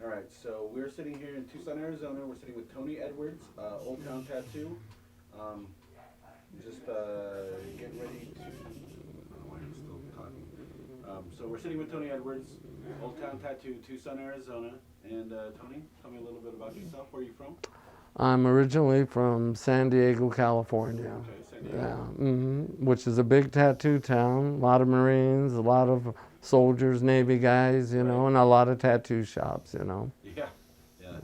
All right, so we're sitting here in Tucson, Arizona. We're sitting with Tony Edwards, Old Town Tattoo. Um, just getting ready to. Oh, I'm still talking. So we're sitting with Tony Edwards, Old Town Tattoo, Tucson, Arizona. And Tony, tell me a little bit about yourself. Where are you from? I'm originally from San Diego, California. Okay, San Diego. Yeah, which is a big tattoo town. A lot of Marines, a lot of soldiers, Navy guys, you know, and a lot of tattoo shops, you know. Yeah, yeah.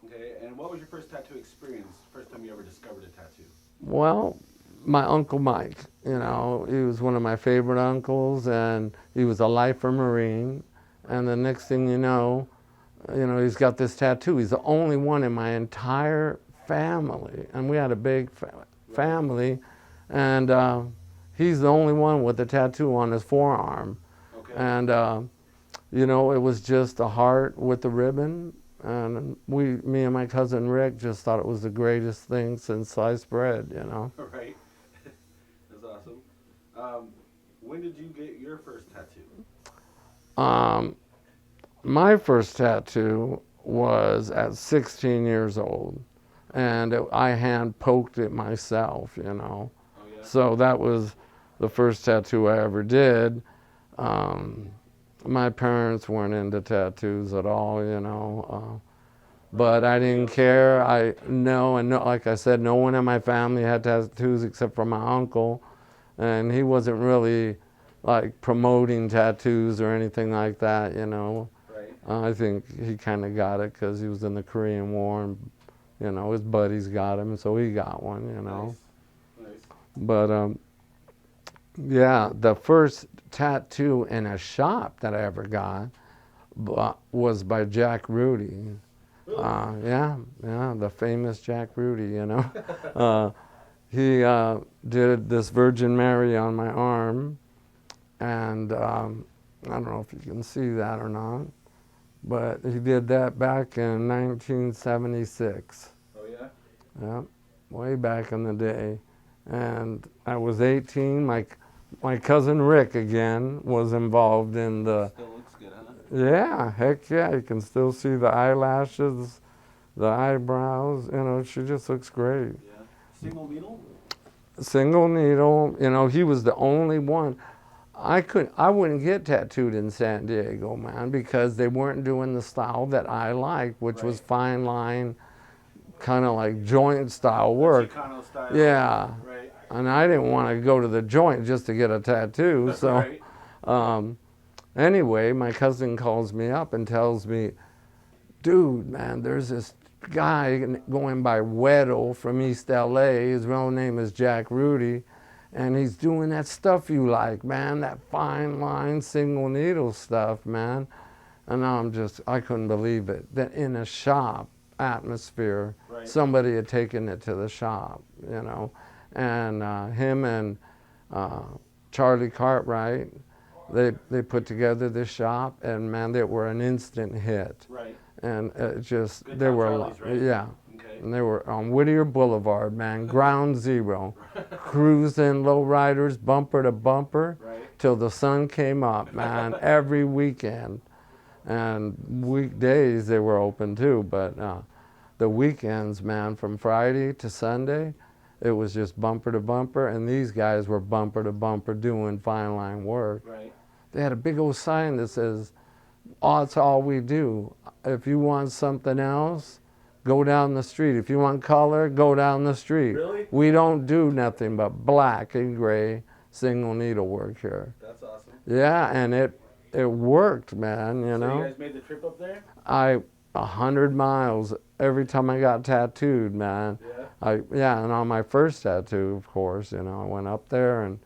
Okay, and what was your first tattoo experience? First time you ever discovered a tattoo? Well, my Uncle Mike, you know, he was one of my favorite uncles, and he was a lifer Marine. And the next thing you know, he's got this tattoo. He's the only one in my entire family, and we had a big family, and he's the only one with a tattoo on his forearm. Okay. And it was just a heart with a ribbon, and me and my cousin Rick just thought it was the greatest thing since sliced bread, you know. Right. That's awesome. When did you get your first tattoo? My first tattoo was at 16 years old, and I hand poked it myself, you know. Oh, yeah? So that was the first tattoo I ever did. My parents weren't into tattoos at all, you know, but I didn't care. Like I said, no one in my family had tattoos except for my uncle, and he wasn't really like promoting tattoos or anything like that, you know. I think he kind of got it because he was in the Korean War, and his buddies got him, so he got one, you know. Nice. But yeah, the first tattoo in a shop that I ever got was by Jack Rudy. Really? Yeah, the famous Jack Rudy, you know. He did this Virgin Mary on my arm, and I don't know if you can see that or not. But he did that back in 1976. Oh, yeah? Yeah, way back in the day. And I was 18. My cousin Rick, again, was involved in the... Still looks good, huh? Yeah, heck yeah. You can still see the eyelashes, the eyebrows. You know, she just looks great. Yeah. Single needle? Single needle. You know, he was the only one. I wouldn't get tattooed in San Diego, man, because they weren't doing the style that I liked, which was fine line, kind of like joint style work. Chicano style. Yeah. Right. And I didn't want to go to the joint just to get a tattoo. So anyway, my cousin calls me up and tells me, dude, man, there's this guy going by Weddle from East LA. His real name is Jack Rudy. And he's doing that stuff you like, man, that fine line single needle stuff, man. And I couldn't believe it, that in a shop atmosphere, somebody had taken it to the shop, you know. And him and Charlie Cartwright, they put together this shop, and man, they were an instant hit. Right. And it just, Good they were, Charlie's, right? yeah. Okay. And they were on Whittier Boulevard, man, ground zero. Cruising lowriders, bumper to bumper, till the sun came up, man, every weekend. And weekdays they were open too, but the weekends, man, from Friday to Sunday, it was just bumper to bumper, and these guys were bumper to bumper doing fine line work. Right. They had a big old sign that says, "Oh, it's all we do. If you want something else, go down the street. If you want color, go down the street." Really? We don't do nothing but black and gray single needle work here. That's awesome. Yeah, and it worked, man, you know. So you guys made the trip up there? 100 miles every time I got tattooed, man. Yeah? And on my first tattoo, of course, you know, I went up there and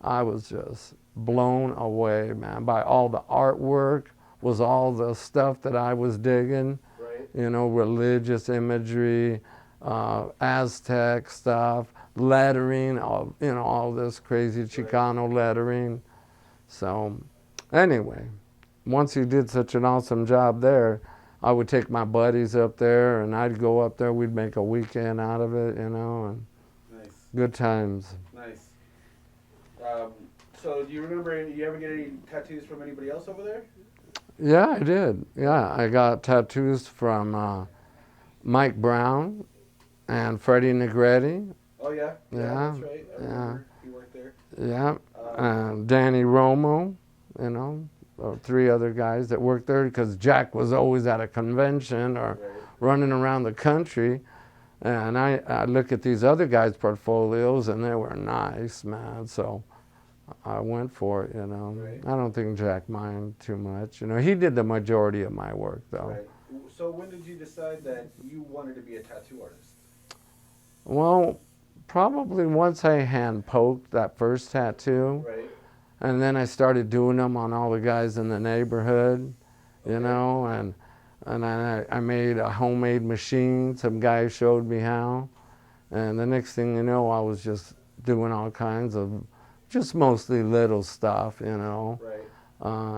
I was just blown away, man, by all the artwork, was all the stuff that I was digging. You know, religious imagery, Aztec stuff, lettering, all this crazy Chicano lettering. So anyway, once he did such an awesome job there, I would take my buddies up there, and I'd go up there. We'd make a weekend out of it, you know, and good times. Nice. So do you remember, you ever get any tattoos from anybody else over there? Yeah, I did. Yeah, I got tattoos from Mike Brown and Freddie Negretti. Oh yeah, Yeah, that's right. I yeah, remember he worked there. yeah. Um, Danny Romo, you know, three other guys that worked there because Jack was always at a convention or right. running around the country. And I look at these other guys' portfolios and they were nice, man. So I went for it, you know. Right. I don't think Jack minded too much. You know, he did the majority of my work, though. Right. So when did you decide that you wanted to be a tattoo artist? Well, probably once I hand poked that first tattoo, Right. and then I started doing them on all the guys in the neighborhood, you Okay. know, and I made a homemade machine. Some guy showed me how, and the next thing you know, I was just doing all kinds of, just mostly little stuff, you know. Right.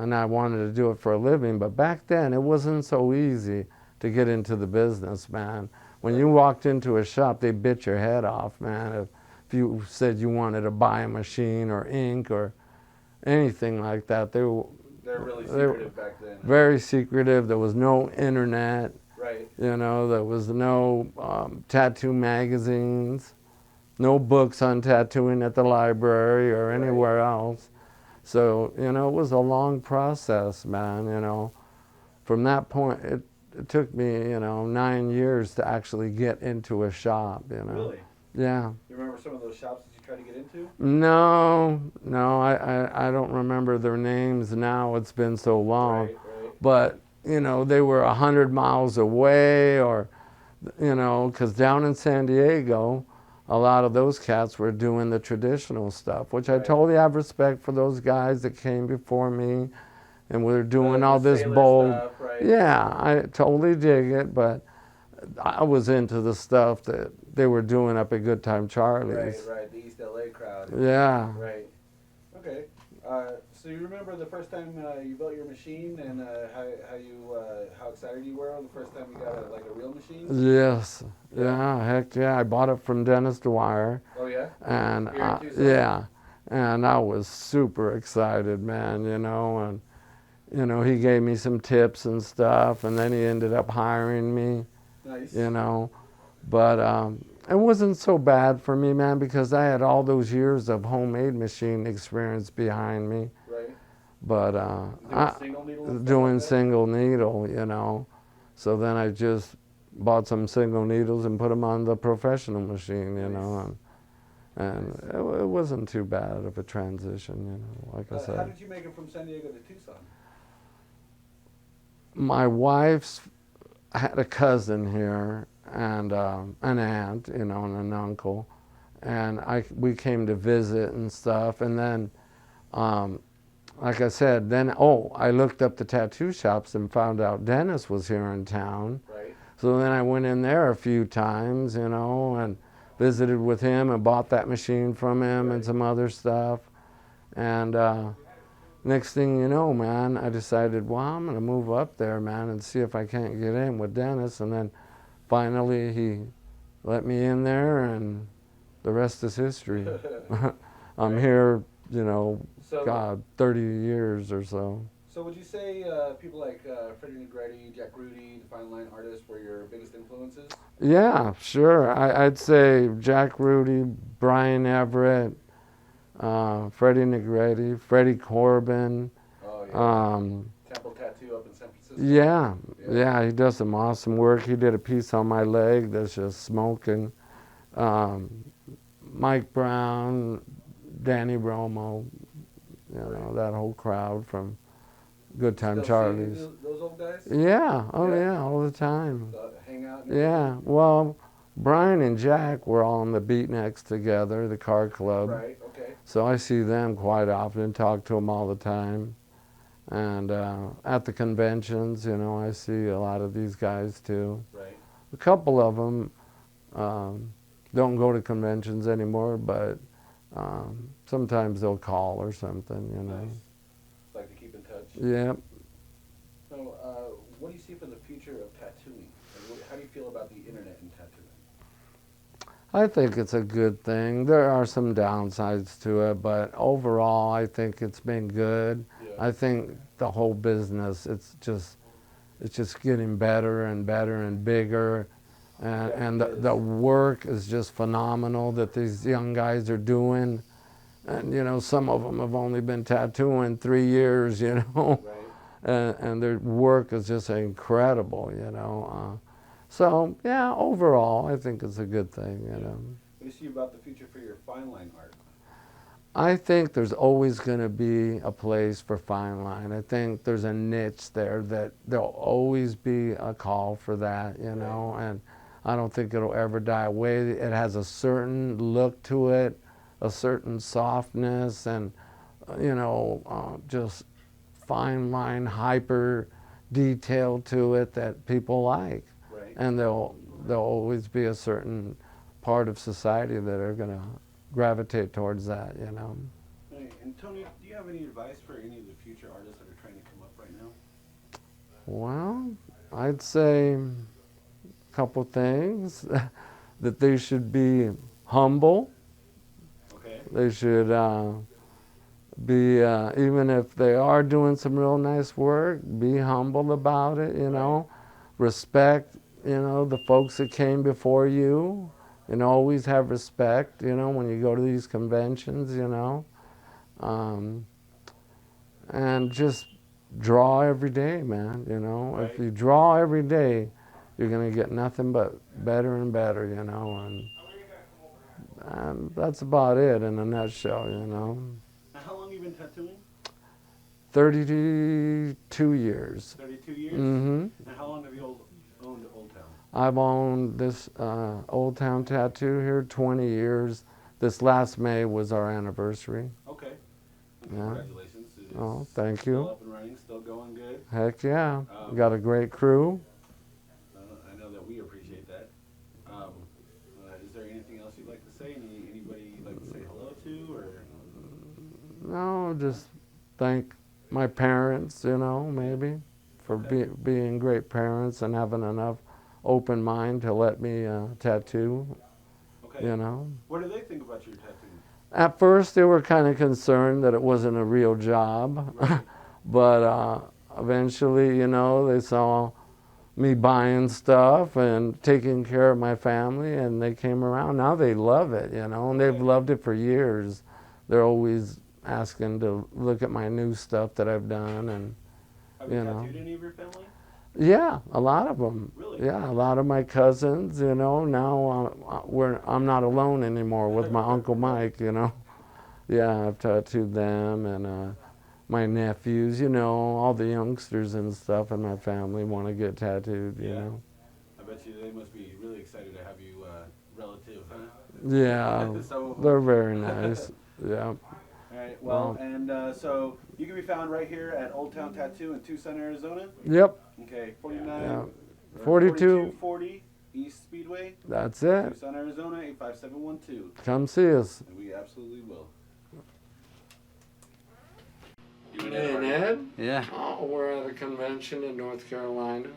And I wanted to do it for a living, but back then it wasn't so easy to get into the business, man. When you walked into a shop, they bit your head off, man. If you said you wanted to buy a machine or ink or anything like that, They're really they were secretive back then. very secretive. There was no internet, Right. you know. There was no tattoo magazines, no books on tattooing at the library or Right. anywhere else. So, you know, it was a long process, man, you know. From that point, it took me, you know, 9 years to actually get into a shop, you know. Really? Yeah. You remember some of those shops that you tried to get into? No, I don't remember their names now. It's been so long. Right. Right. But, you know, they were 100 miles away or, you know, because down in San Diego, a lot of those cats were doing the traditional stuff, which I Right. totally have respect for those guys that came before me and were doing The all this sailor bold. stuff, right? Yeah, I totally dig it, but I was into the stuff that they were doing up at Good Time Right. Charlie's. Right. The East LA crowd. Yeah. Right. Okay. So you remember the first time you built your machine and how excited you were the first time you got a real machine? Yes. Yeah. Heck yeah. I bought it from Dennis Dwyer. Oh yeah. And Here in Tucson? yeah. And I was super excited, man, you know, and you know, he gave me some tips and stuff, and then he ended up hiring me, Nice. you know. But it wasn't so bad for me, man, because I had all those years of homemade machine experience behind me. Right. But Doing single needle and stuff doing like that? single needle, you know. So then I just bought some single needles and put them on the professional machine, you know. And it wasn't too bad of a transition, you know, like I said. How did you make it from San Diego to Tucson? My wife's had a cousin here and an aunt, you know, and an uncle, and we came to visit and stuff. And then, like I said, then I looked up the tattoo shops and found out Dennis was here in town. Right. So then I went in there a few times, you know, and visited with him and bought that machine from him and some other stuff. And next thing you know, man, I decided, well, I'm going to move up there, man, and see if I can't get in with Dennis. And then finally he let me in there, and the rest is history. I'm here, you know, So, God, 30 years or so. So would you say people like Freddie Negretti, Jack Rudy, the fine line artists were your biggest influences? Yeah, sure. I'd say Jack Rudy, Brian Everett, Freddie Negretti, Freddie Corbin. Oh yeah. Temple Tattoo up in San Francisco. Yeah, he does some awesome work. He did a piece on my leg that's just smoking. Mike Brown, Danny Romo, you know, that whole crowd from Good Time Still Charlie's. see those old guys? Yeah, oh Yeah. yeah, all the time. Hang out? Yeah, well, Brian and Jack were all on the Beatniks together, the car club. Right, okay. So I see them quite often, talk to them all the time. And at the conventions, you know, I see a lot of these guys too. Right. A couple of them don't go to conventions anymore, but sometimes they'll call or something, you know. Nice. Like to keep in touch. Yeah. So, what do you see for the future of tattooing? How do you feel about the internet and tattooing? I think it's a good thing. There are some downsides to it, but overall, I think it's been good. Yeah. I think the whole business, it's just getting better and better and bigger. And the work is just phenomenal that these young guys are doing. And, you know, some of them have only been tattooing 3 years, you know. Right. And their work is just incredible, you know. So, yeah, overall, I think it's a good thing, you know. What do you see about the future for your fine line art? I think there's always going to be a place for fine line. I think there's a niche there that there'll always be a call for that, you know, and I don't think it'll ever die away. It has a certain look to it, a certain softness, and, you know, just fine line, hyper detail to it that people like. Right. And there'll always be a certain part of society that are going to gravitate towards that, you know. Hey, and Tony, do you have any advice for any of the future artists that are trying to come up right now? Well, I'd say a couple things. That they should be humble. Okay. They should be, even if they are doing some real nice work, be humble about it, you know. Respect, you know, the folks that came before you. And always have respect, you know, when you go to these conventions, you know. And just draw every day, man, you know. Right. If you draw every day, you're going to get nothing but better and better, you know. And that's about it in a nutshell, you know. Now, how long have you been tattooing? 32 years. 32 years? Mm-hmm. And how long have you owned Old Town? I've owned this Old Town Tattoo here 20 years. This last May was our anniversary. Okay. Yeah. Congratulations. It's Oh, thank still you. up and running, still going good. Heck yeah. Got a great crew. I know that we appreciate that. Is there anything else you'd like to say? Anybody you'd like to say hello to? Or? No, just thank my parents, you know, maybe, for being great parents and having enough open mind to let me tattoo, Okay. you know. What do they think about your tattoo? At first, they were kind of concerned that it wasn't a real job, Right. but eventually, you know, they saw me buying stuff and taking care of my family, and they came around. Now they love it, you know, and they've Okay. loved it for years. They're always asking to look at my new stuff that I've done, and Have you you know. tattooed any of your family? Yeah, a lot of them. Really? Yeah, a lot of my cousins, you know. Now I'm not alone anymore with my Uncle Mike, you know. Yeah, I've tattooed them, and my nephews, you know, all the youngsters and stuff in my family want to get tattooed, you Yeah. know. I bet you they must be really excited to have you relative, huh? Yeah, So- they're very nice. Yeah. All right. Well, and so you can be found right here at Old Town Tattoo in Tucson, Arizona. Yep. Okay, 49, Yeah. or 42. East Speedway, That's it. Tucson, Arizona 85712, Come see us. and we absolutely will. Hey, and Ed? Yeah. Oh, we're at a convention in North Carolina,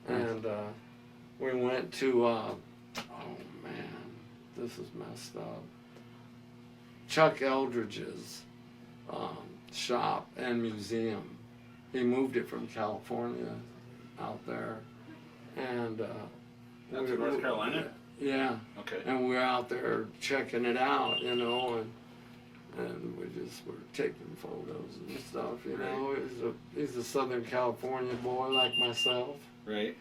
and we went to, oh man, this is messed up, Chuck Eldridge's shop and museum. He moved it from California out there, and Out to North Carolina? Yeah, Okay. and we were out there checking it out, you know, and we just were taking photos and stuff, you know. He's a Southern California boy like myself, Right.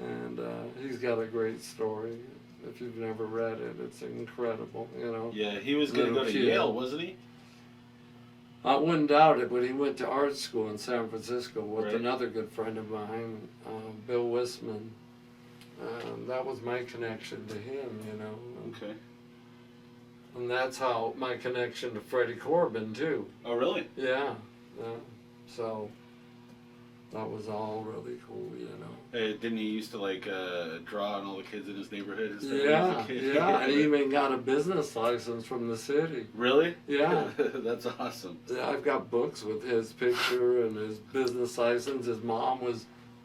and he's got a great story. If you've never read it, it's incredible, you know. Yeah, he was going to go to Little kid. Yale, wasn't he? I wouldn't doubt it, but he went to art school in San Francisco with Right. another good friend of mine, Bill Wisman. That was my connection to him, you know. Okay. And that's how my connection to Freddie Corbin, too. Oh, really? Yeah. So that was all really cool, you know. Didn't he used to like draw on all the kids in his neighborhood and stuff? when he Yeah, was a kid? yeah, and he even got a business license from the city. Really? Yeah. That's awesome. Yeah, I've got books with his picture and his business license. His mom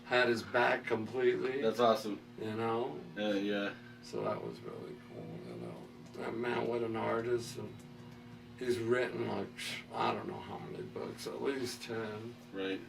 had his back completely, That's awesome. you know. Yeah. So that was really cool. You know, that man, what an artist. And he's written like, I don't know how many books, at least 10. Right.